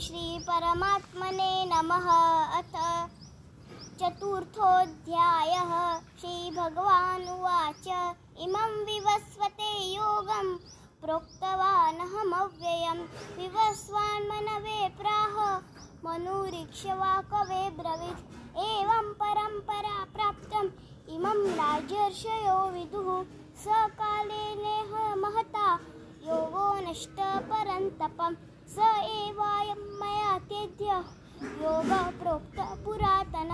श्री परमात्मने नमः। अथ चतुर्थोऽध्यायः। श्रीभगवानुवाच इमं विवस्वते योगं प्रोक्तवानहमव्ययं विवस्वान्मनवे प्राह मनुरीक्ष्वा कवे ब्रवीत्। एवं परम्परा प्राप्तम् इमं राजर्षयो विदुः सकालेनेह महता योगो नष्ट परन्तपम् स एवायं मया तेद्य योग प्रोक्त पुरातन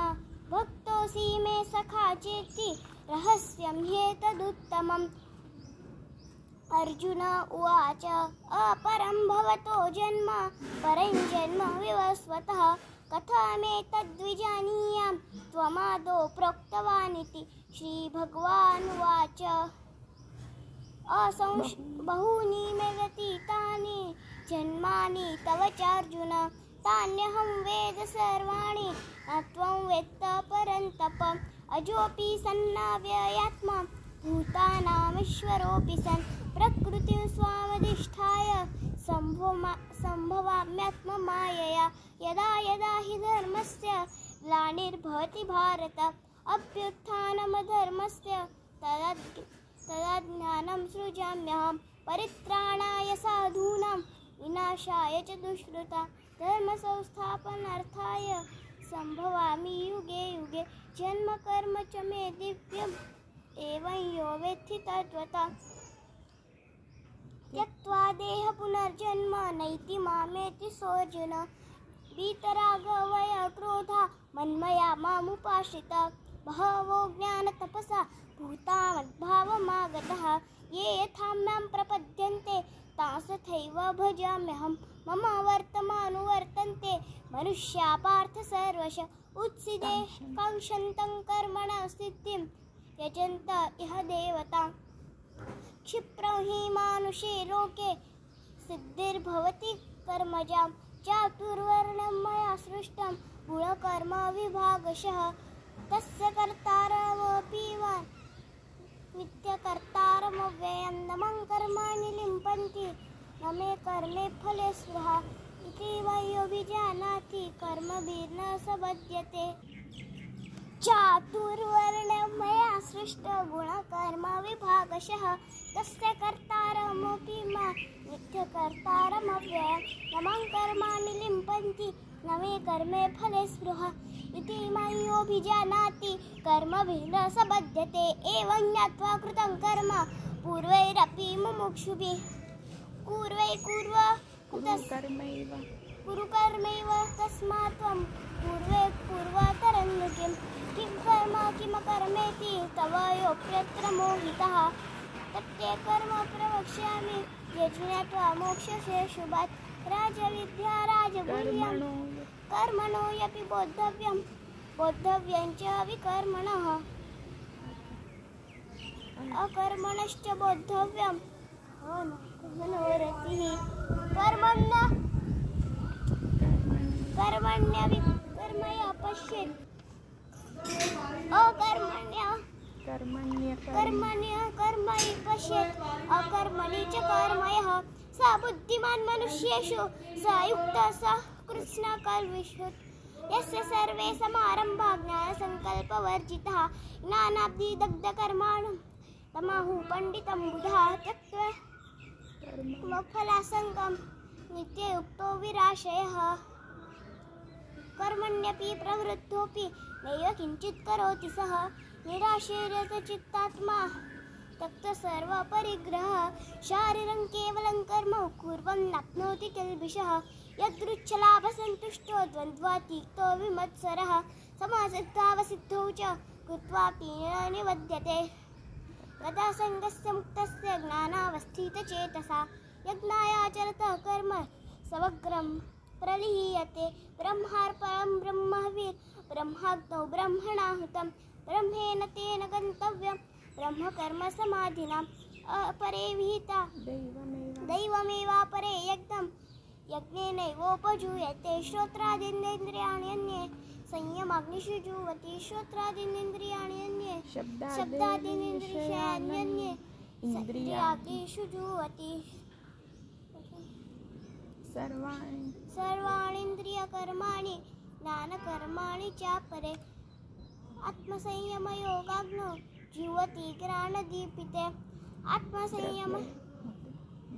भक्तोऽसि मे सखा चेति रहस्यं ह्येतदुत्तमम्। अर्जुन उवाच अपरं भवतो जन्म परं जन्म विवस्वतः कथमेतद्विजानीयां त्वमादौ प्रोक्तवानिति। श्रीभगवानुवाच बहूनि मे व्यतीतानि जन्मानि तव चार्जुन तान्यहं वेद सर्वाणि न त्वं वेत्त परन्तप। अजोऽपि सन्नव्ययात्मा भूतानामीश्वरोऽपि सन् प्रकृतिं स्वामधिष्ठाय सम्भवाम्यात्ममायया। यदा यदा हि धर्मस्य ग्लानिर्भवति भारत अभ्युत्थानमधर्मस्य तदा ज्ञानं सृजाम्यहं परित्राणाय साधूनां विनाशाय च दुष्कृता धर्मसंस्थापनार्थाय सम्भवामि युगे युगे। जन्म कर्म च मे दिव्यम् एवं यो वेत्ति तत्त्वतः त्यक्त्वा देह पुनर्जन्म नैति मामेति सोऽर्जुन। वीतरागभय क्रोधा मन्मया मामुपाश्रिता बहवो ज्ञानतपसा भूता मद्भावमागताः ये यथा मां प्रपद्यन्ते तांस्तथैव भजाम्यहं। मम वर्तमानुवर्तन्ते मनुष्या पार्थ सर्वश उत्सिते काङ्क्षन्तं कर्मणां सिद्धिं यजन्त इह देवता। क्षिप्रं हि मानुषे लोके सिद्धिर्भवति कर्मजां चातुर्वर्ण्यं मया सृष्टं गुणकर्म विभागशः तस्य कर्तारमपि वा नित्यकर्तारमव्ययं न मम कर्माणि लिम्पन्ति न मे कर्मे फले स्पृहा इति वै योऽभिजानाति कर्मभिर्न स बध्यते। चातुर्वर्ण्यं मया सृष्टं गुणकर्म विभागशः तस्य कर्तारमपि मा नित्यकर्तारमव्ययं न मम कर्माणि लिम्पन्ति न मे कर्मे फले स्पृहा इति मय्योऽभिजानाति कर्मभिर्न स बध्यते। एवं ज्ञात्वा कृतं कर्म पूर्वैरपि मुमुक्षुभिः कुरु कर्मैव तस्मात् त्वं पूर्वतरं किं कर्म किमकर्मेति तव योऽप्यत्र मोहितः तत्ते कर्म प्रवक्ष्यामि यज्ञात्वा मोक्ष्यसे शुभात्। राजविद्या राजगुह्यं कर्मणो यपि बोद्धव्यं च विकर्मणः अकर्मणश्च बोद्धव्यं मनोरथिः। कर्मण्यविकर्मया पश्येत् कर्मणि पश्येत् अकर्मणि च कर्मयः स बुद्धिमान् मनुष्येषु स युक्तः स कृत्स्नकल्विषुत्। यस्य सर्वे समारम्भा ज्ञानसङ्कल्पवर्जिताः ज्ञानाब्धिदग्धकर्माणं तमाहुः पण्डितं बुधाः त्यक्त्वा फलासङ्गं नित्ययुक्तो विराशयः। कर्मण्यपि प्रवृत्तोऽपि नैव किञ्चित् करोति सः निराशीर्यतचित्तात्मा त्यक्तसर्वपरिग्रहः। शारीरं केवलं कर्म कुर्वन् नाप्नोति किल्बिषः यदृच्छलाभसन्तुष्टो द्वन्द्वातीतो विमत्सरः समासिद्धावसिद्धौ च कृत्वापि न निबध्यते। तदा सङ्गस्य मुक्तस्य ज्ञानावस्थितचेतसा यज्ञायाचरतः कर्म समग्रं प्रलीयते। ब्रह्मार्पणं ब्रह्मविद् ब्रह्माग्नौ ब्रह्मणाहुतं ब्रह्मेण तेन गन्तव्यं ब्रह्मकर्मसमाधिना अपरे विहिता दैवमेवापरे यज्ञेनैवोपजूयते। श्रोत्रादीनीन्द्रियाणि अन्ये संयमाग्निषु जुह्वति श्रोत्रादीनीन्द्रियाणि अन्ये शब्दादीनीन्द्रियाण्यन्ये इन्द्रियाग्निषु जुह्वति। सर्वाणींद्रियकर्माणि ज्ञानकर्माणि चापरे आत्मसंयमयोगाग्नो जीवति ज्ञानदीपिते आत्मसंयम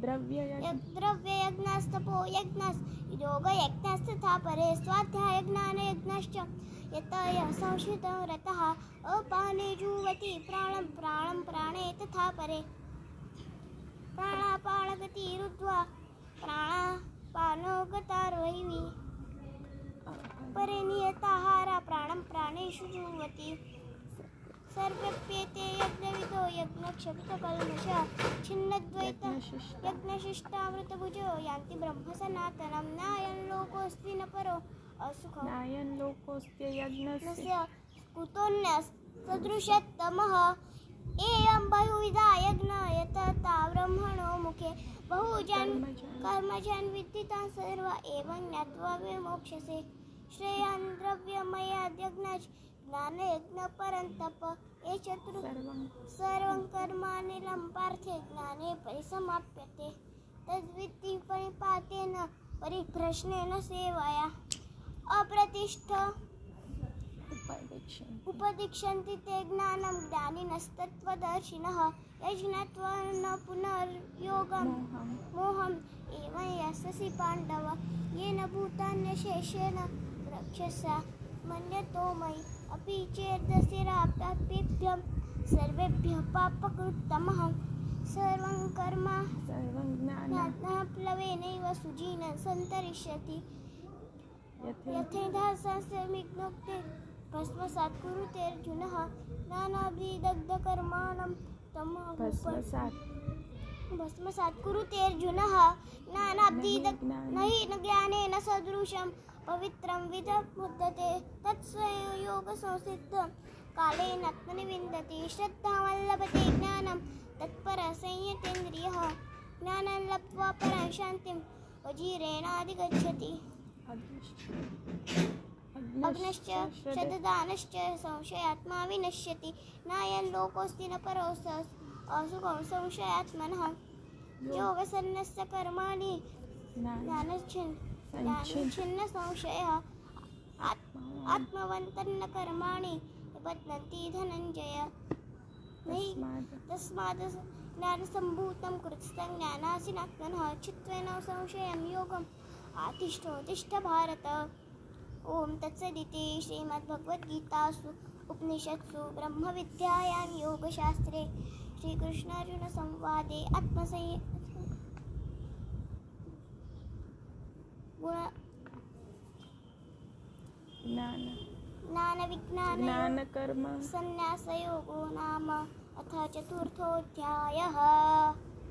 द्रव्ययज्ञस्तपो यज्ञस् योगयज्ञस्तथा परे स्वाध्यायज्ञानयज्ञश्च यतः संशितं रतः अपाने जुह्वति प्राणं प्राणे तथा परे प्राणापानगतिरुद्ध्वा प्राणापानो गतारोहिणी परे नियताहारा प्राणं प्राणेषु जुह्वति सर्वेप्येते यज्ञविदो यज्ञक्षपितकल्मषः छिन्नद्वैत यज्ञशिष्टामृतभुजो यान्ति ब्रह्म सनातनं नायं लोकोऽस्ति न परो असुखं यज्ञस्य कुतोऽन्यसदृशतमः एवं बहुविधा यज्ञा यतता ब्रह्मणो मुखे बहुजन कर्मजन विद्धितान् सर्व एवं ज्ञात्वा विमोक्ष्यसे श्रेयान् द्रव्यमयाद्यज्ञश्च ज्ञानयज्ञ परन्तप ये सर्वं कर्मानिलं पार्थे ज्ञाने परिसमाप्यते तद्विद्धि परिपातेन परिप्रश्नेन सेवया अप्रतिष्ठ उपदिक्षन्ति ते ज्ञानं ज्ञानिनस्तत्त्वदर्शिनः यज्ञात्वा न पुनर्योगं मोहम् एवं यास्यसि पाण्डव येन भूतान्यशेषेण रक्षसा मन्यतो मयि अपि चेदसिराप्यभ्यं सर्वेभ्यः पापकृत्तमहं सर्वं कर्म ज्ञानप्लवेनैव सुजीनं सन्तरिष्यति यथेधासमिग्नोक्ते भस्मसात् कुरुतेऽर्जुनः नानाभिदग्धकर्माणं भस्मसात् कुरुतेऽर्जुनः ज्ञानेन सदृशं पवित्रं विदमुद्यते तत्स्वयं योगसंसिद्धं कालेन आत्मनि विन्दति श्रद्धावान् लभते ज्ञानं तत्परसंयतेन्द्रियः ज्ञानं लब्ध्वा परां शान्तिं वजीरेणाधिगच्छति अग्नश्च श्रद्धदानश्च संशयात्मा विनश्यति नायं लोकोऽस्ति न परो असुखं संशयात्मनः योगसन्न्यस्य कर्माणि ज्ञानच्छिन्न संशयः आत्मवन्तन्न कर्माणि बध्नन्ति धनञ्जय तस्मात् ज्ञानसम्भूतं कृत्स्नं ज्ञानासिनात्मनः चित्तेन संशयं योगम् आतिष्ठोत्तिष्ठ भारत ओम तत्सदिति श्रीमद्भगवद्गीतासु उपनिषत्सु ब्रह्मविद्यायां योगशास्त्रे श्रीकृष्णार्जुनसंवादे ज्ञानविज्ञानकर्म संन्यासयोगो नाम अथ चतुर्थोऽध्यायः।